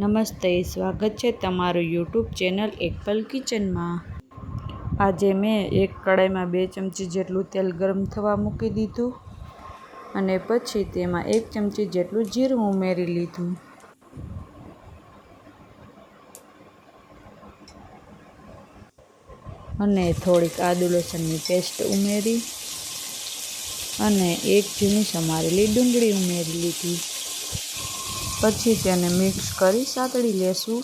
નમસ્તે, સ્વાગત છે તમારું યુટ્યુબ ચેનલ એકપલ કિચનમાં। આજે મેં એક કડાઈમાં 2 ચમચી જેટલું તેલ ગરમ થવા મૂકી દીધું અને પછી તેમાં 1 ચમચી જેટલું જીરું ઉમેરી લીધું અને થોડીક આદુ લસણની પેસ્ટ ઉમેરી અને એક ઝીણી સમારેલી ડુંગળી ઉમેરી લીધી। પછી તેને મિક્સ કરી સાતળી લેશું।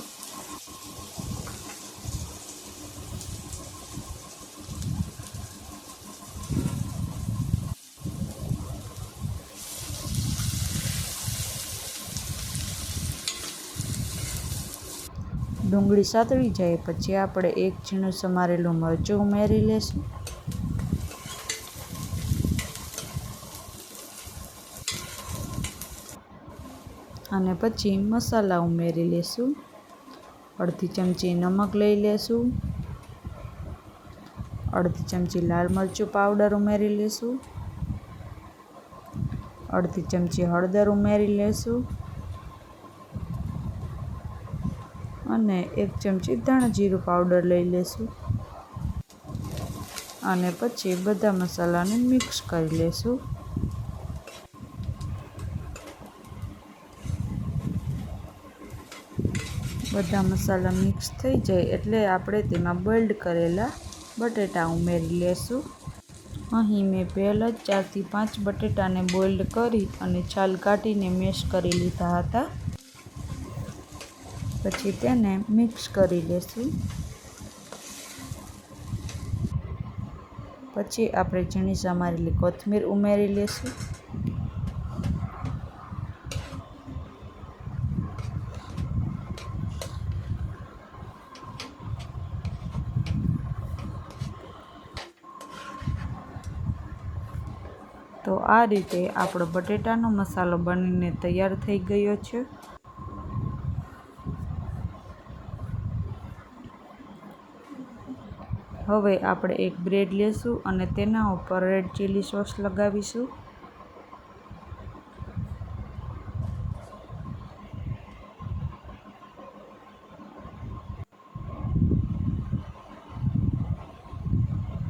ડુંગળી સાતળી જાય પછી આપણે એક ઝીણું સમારેલું મરચું ઉમેરી લેશું અને પછી મસાલા ઉમેરી લેશું। અડધી ચમચી નમક લઈ લેશું, અડધી ચમચી લાલ મરચું પાવડર ઉમેરી લેશું, અડધી ચમચી હળદર ઉમેરી લેશું અને 1 ચમચી ધાણા જીરું પાવડર લઈ લેશું અને પછી બધા મસાલાને મિક્સ કરી લેશું। બધા મસાલા મિક્સ થઈ જાય એટલે આપણે તેમાં બોઇલ્ડ કરેલા બટેટા ઉમેરી લેશું। અહીં મેં પહેલાં જ 4 થી 5 બટેટાને બોઇલ્ડ કરી અને છાલ કાઢીને મેશ કરી લીધા હતા। પછી તેને મિક્સ કરી લેશું। પછી આપણે ઝીણી સમારેલી કોથમીર ઉમેરી લેશું તો આ રીતે આપણો બટેટાનો મસાલો બનીને તૈયાર થઈ ગયો છે। હવે આપણે એક બ્રેડ લેશું અને તેના ઉપર રેડ ચીલી સોસ લગાવીશું।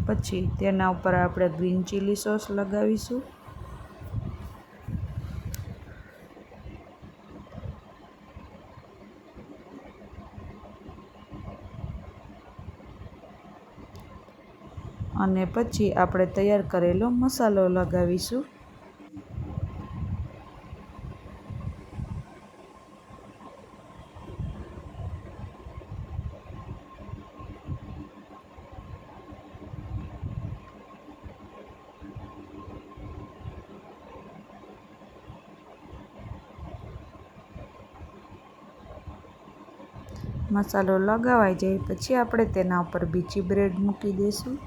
પછી તેના ઉપર આપણે ગ્રીન ચીલી સોસ લગાવીશું અને પછી આપણે તૈયાર કરેલો મસાલો લગાવીશું। મસાલો લગાવાઈ જાય પછી આપણે તેના ઉપર બીજી બ્રેડ મૂકી દઈશું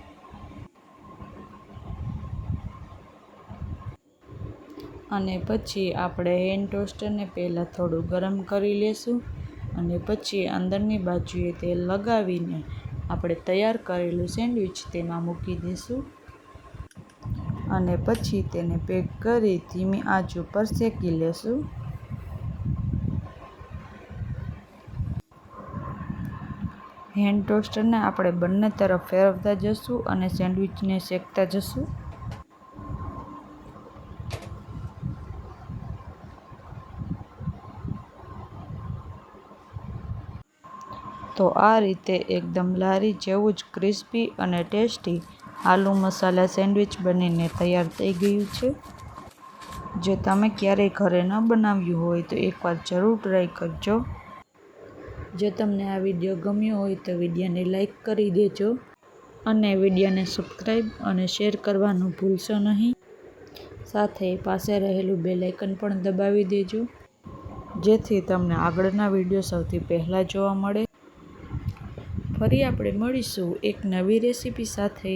અને પછી આપણે હેન્ડ ટોસ્ટરને પહેલાં થોડું ગરમ કરી લેશું અને પછી અંદરની બાજુએ તેલ લગાવીને આપણે તૈયાર કરેલું સેન્ડવિચ તેમાં મૂકી દઈશું અને પછી તેને પેક કરી ધીમી આંચ ઉપર શેકી લેશું। હેન્ડ ટોસ્ટરને આપણે બંને તરફ ફેરવતા જશું અને સેન્ડવિચને શેકતા જશું। તો આ રીતે એકદમ લારી જેવું જ ક્રિસ્પી અને ટેસ્ટી આલુ મસાલા સેન્ડવિચ બનીને તૈયાર થઈ ગયું છે। જો તમે ક્યારેય ઘરે ન બનાવ્યું હોય તો એકવાર જરૂર ટ્રાય કરજો। જો તમને આ વિડીયો ગમ્યો હોય તો વિડીયોને લાઈક કરી દેજો અને વિડીયોને સબસ્ક્રાઈબ અને શેર કરવાનું ભૂલશો નહીં। સાથે પાસે રહેલું બેલ આઇકન પણ દબાવી દેજો જેથી તમને આગળના વિડીયો સૌથી પહેલાં જોવા મળે। ફરી આપણે મળીશું એક નવી રેસીપી સાથે।